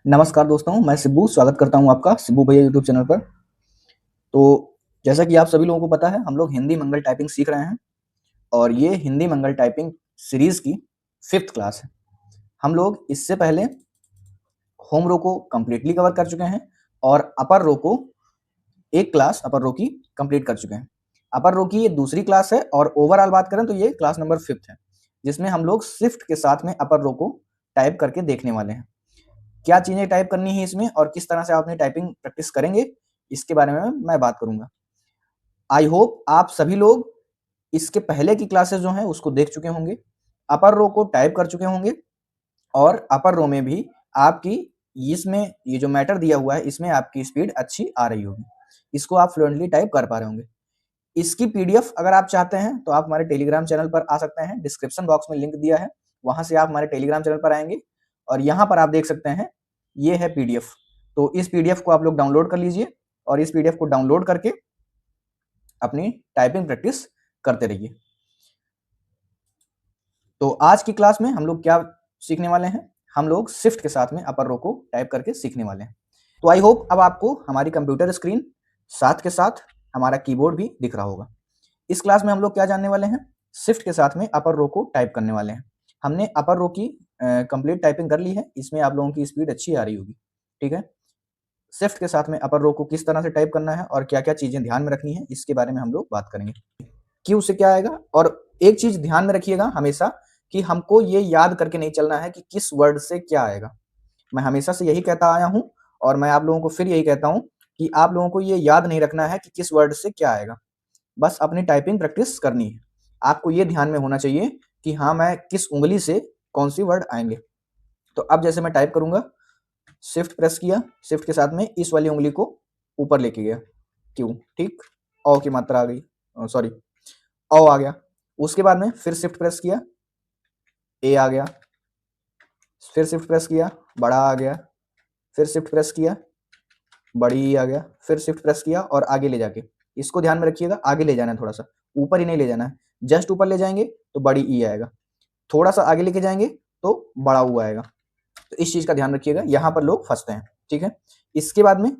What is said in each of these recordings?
नमस्कार दोस्तों, मैं सिब्बू स्वागत करता हूँ आपका सिब्बू भैया यूट्यूब चैनल पर। तो जैसा कि आप सभी लोगों को पता है, हम लोग हिंदी मंगल टाइपिंग सीख रहे हैं और ये हिंदी मंगल टाइपिंग सीरीज़ की 5th क्लास है। हम लोग इससे पहले होम रो को कंप्लीटली कवर कर चुके हैं और अपर रो को एक क्लास अपर रो की कंप्लीट कर चुके हैं। अपर रो की ये दूसरी क्लास है और ओवरऑल बात करें तो ये क्लास नंबर 5th है, जिसमें हम लोग शिफ्ट के साथ में अपर रो को टाइप करके देखने वाले हैं। क्या चीज़ें टाइप करनी है इसमें और किस तरह से आप अपनी टाइपिंग प्रैक्टिस करेंगे, इसके बारे में मैं बात करूँगा। आई होप आप सभी लोग इसके पहले की क्लासेस जो हैं उसको देख चुके होंगे, अपर रो को टाइप कर चुके होंगे और अपर रो में भी आपकी इसमें ये जो मैटर दिया हुआ है इसमें आपकी स्पीड अच्छी आ रही होगी। इसको आप फ्लुएंटली टाइप कर पा रहे होंगे। इसकी पीडीएफ अगर आप चाहते हैं तो आप हमारे टेलीग्राम चैनल पर आ सकते हैं, डिस्क्रिप्शन बॉक्स में लिंक दिया है, वहाँ से आप हमारे टेलीग्राम चैनल पर आएँगे और यहाँ पर आप देख सकते हैं ये है पीडीएफ। तो इस पीडीएफ को आप लोग डाउनलोड कर लीजिए और इस पीडीएफ को डाउनलोड करके अपनी टाइपिंग प्रैक्टिस करते रहिए। तो आज की क्लास में हम लोग क्या सीखने वाले हैं, हम लोग शिफ्ट के साथ में अपर रो को टाइप करके सीखने वाले हैं। तो आई होप अब आपको हमारी कंप्यूटर स्क्रीन साथ के साथ हमारा कीबोर्ड भी दिख रहा होगा। इस क्लास में हम लोग क्या जानने वाले हैं, शिफ्ट के साथ में अपर रो को टाइप करने वाले हैं। हमने अपर रो की कंप्लीट टाइपिंग कर ली है, इसमें आप लोगों की स्पीड अच्छी आ रही होगी, ठीक है। शिफ्ट के साथ में अपर रो को किस तरह से टाइप करना है और क्या-क्या चीज़ें ध्यान में रखनी है, इसके बारे में हम लोग बात करेंगे। क्यू से क्या आएगा, और एक चीज़ ध्यान में रखिएगा हमेशा कि हमको ये याद करके नहीं चलना है कि किस वर्ड से क्या आएगा। मैं हमेशा से यही कहता आया हूँ और मैं आप लोगों को फिर यही कहता हूँ कि आप लोगों को ये याद नहीं रखना है कि किस वर्ड से क्या आएगा। बस अपनी टाइपिंग प्रैक्टिस करनी है। आपको ये ध्यान में होना चाहिए कि हाँ, मैं किस उँगली से कौन-सी वर्ड आएँगे। तो अब जैसे मैं टाइप करूँगा, शिफ्ट प्रेस किया, शिफ्ट के साथ में इस वाली उँगली को ऊपर लेके गया, क्यू, ठीक? औ की मात्रा आ गई, सॉरी, औ आ गया। उसके बाद में फिर शिफ्ट प्रेस किया, ए आ गया, फिर शिफ्ट प्रेस किया, बड़ा आ गया, फिर शिफ्ट प्रेस किया, बड़ी ई आ गया, फिर शिफ्ट प्रेस किया और आगे ले जाके, इसको ध्यान में रखिएगा, आगे ले जाना है थोड़ा-सा, ऊपर ही नहीं ले जाना है। जस्ट ऊपर ले जाएँगे तो बड़ी ई आएगा, थोड़ा-सा आगे लेके जाएँगे तो बड़ा ऊ आएगा। तो इस चीज़ का ध्यान रखिएगा, यहाँ पर लोग फँसते हैं, ठीक है? इसके बाद में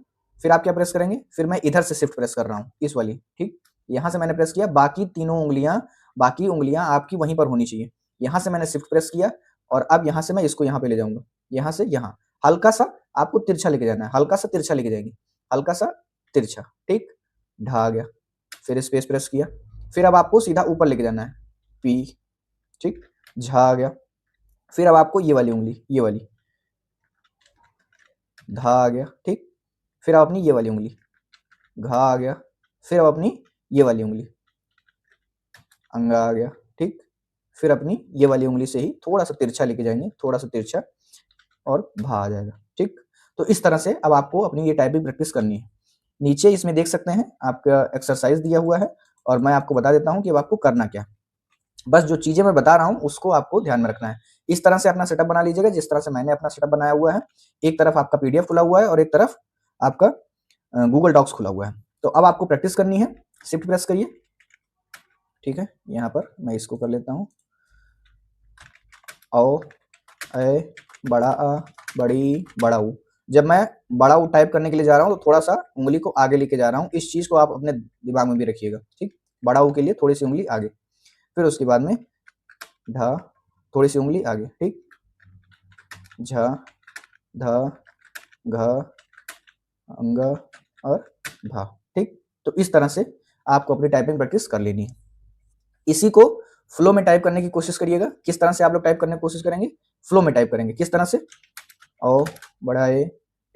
फिर आप क्या प्रेस करेंगे, फिर मैं इधर से शिफ्ट प्रेस कर रहा हूँ, इस वाली, ठीक? यहाँ से मैंने प्रेस किया, बाकी उँगलियाँ आपकी वहीं पर होनी चाहिए। यहाँ से मैंने शिफ्ट प्रेस किया और अब यहाँ से मैं इसको यहाँ पे ले जाऊँगा, यहाँ से यहाँ। हल्का-सा आपको तिरछा लेके जाना है, हल्का-सा तिरछा लेके जाएँगे, हल्का-सा तिरछा, ठीक? ढ आ गया, फिर स्पेस प्रेस किया, फिर अब आपको सीधा ऊपर लेके जाना है, पी, ठीक? झ आ गया, फिर अब आपको ये वाली उँगली, ये वाली, ध आ गया, ठीक? फिर अब अपनी ये वाली उँगली, घ आ गया, फिर अब अपनी ये वाली उँगली, अंग आ गया, ठीक? फिर अपनी ये वाली उँगली से ही थोड़ा-सा तिरछा लेके जाएँगे, थोड़ा-सा तिरछा और भा आ जाएगा, ठीक? तो इस तरह से अब आपको अपनी ये टाइपिंग प्रैक्टिस करनी है। नीचे इसमें देख सकते हैं आपका एक्सरसाइज़ दिया हुआ है और मैं आपको बता देता हूँ कि अब आपको करना क्या है। बस जो चीज़ें मैं बता रहा हूँ उसको आपको ध्यान में रखना है। इस तरह से अपना सेटअप बना लीजिएगा जिस तरह से मैंने अपना सेटअप बनाया हुआ है। एक तरफ आपका पीडीएफ खुला हुआ है और एक तरफ आपका गूगल डॉक्स खुला हुआ है। तो अब आपको प्रैक्टिस करनी है, शिफ्ट प्रेस करिए, ठीक है? यहाँ पर मैं इसको कर लेता हूँ। औ, ए, बड़ा अ, बड़ी, बड़ा ऊ। जब मैं बड़ा ऊ टाइप करने के लिए जा रहा हूँ तो थोड़ा-सा उँगली को आगे लेके जा रहा हूँ। इस चीज़ को आप अपने दिमाग में भी रखिएगा, ठीक? बड़ा ऊ के लिए थोड़ी-सी उँगली आगे। फिर उसके बाद में ढ, थोड़ी-सी उँगली आगे, ठीक? झ, ध, घ, अंग और भा, ठीक? तो इस तरह से आपको अपनी टाइपिंग प्रैक्टिस कर लेनी है। इसी को फ्लो में टाइप करने की कोशिश करिएगा। किस तरह से आप लोग टाइप करने की कोशिश करेंगे? फ्लो में टाइप करेंगे। किस तरह से? औ, बड़ा ए,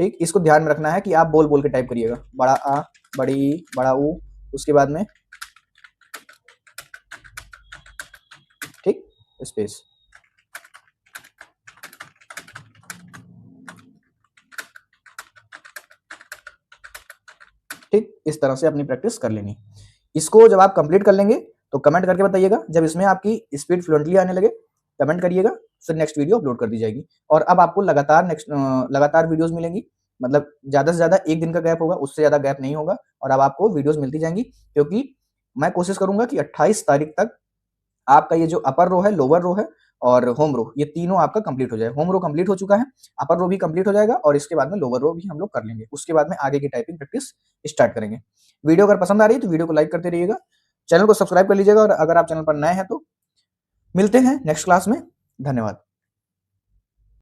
ठीक? इसको ध्यान में रखना है कि आप बोल-बोल के टाइप करिएगा। बड़ा आ, बड़ी ई, बड़ा ऊ, उसके बाद में ठीक? स्पेस। ठीक? इस तरह से अपनी प्रैक्टिस कर लेनी। इसको जब आप कंप्लीट कर लेंगे तो कमेंट करके बताइएगा। जब इसमें आपकी स्पीड फ्लुएंटली आने लगे, कमेंट करिएगा, फिर नेक्स्ट वीडियो अपलोड कर दी जाएगी। और अब आपको लगातार वीडियोज़ मिलेंगी। मतलब ज़्यादा से ज़्यादा 1 दिन का गैप होगा, उससे ज़्यादा गैप नहीं होगा और अब आपको वीडियोज़ मिलती जाएँगी क्योंकि मैं कोशिश करूँगा कि 28 तारीख तक आपका ये जो अपर रो है, लोअर रो है और होम रो, ये तीनों आपका कंप्लीट हो जाएगा। होम रो कंप्लीट हो चुका है, अपर रो भी कंप्लीट हो जाएगा और इसके बाद में लोअर रो भी हम लोग कर लेंगे। उसके बाद में आगे की टाइपिंग प्रैक्टिस स्टार्ट करेंगे। वीडियो अगर पसंद आ रही है तो वीडियो को लाइक करते रहिएगा, चैनल को सब्सक्राइब कर लीजिएगा और अगर आप चैनल पर नए हैं तो मिलते हैं नेक्स्ट क्लास में। धन्यवाद।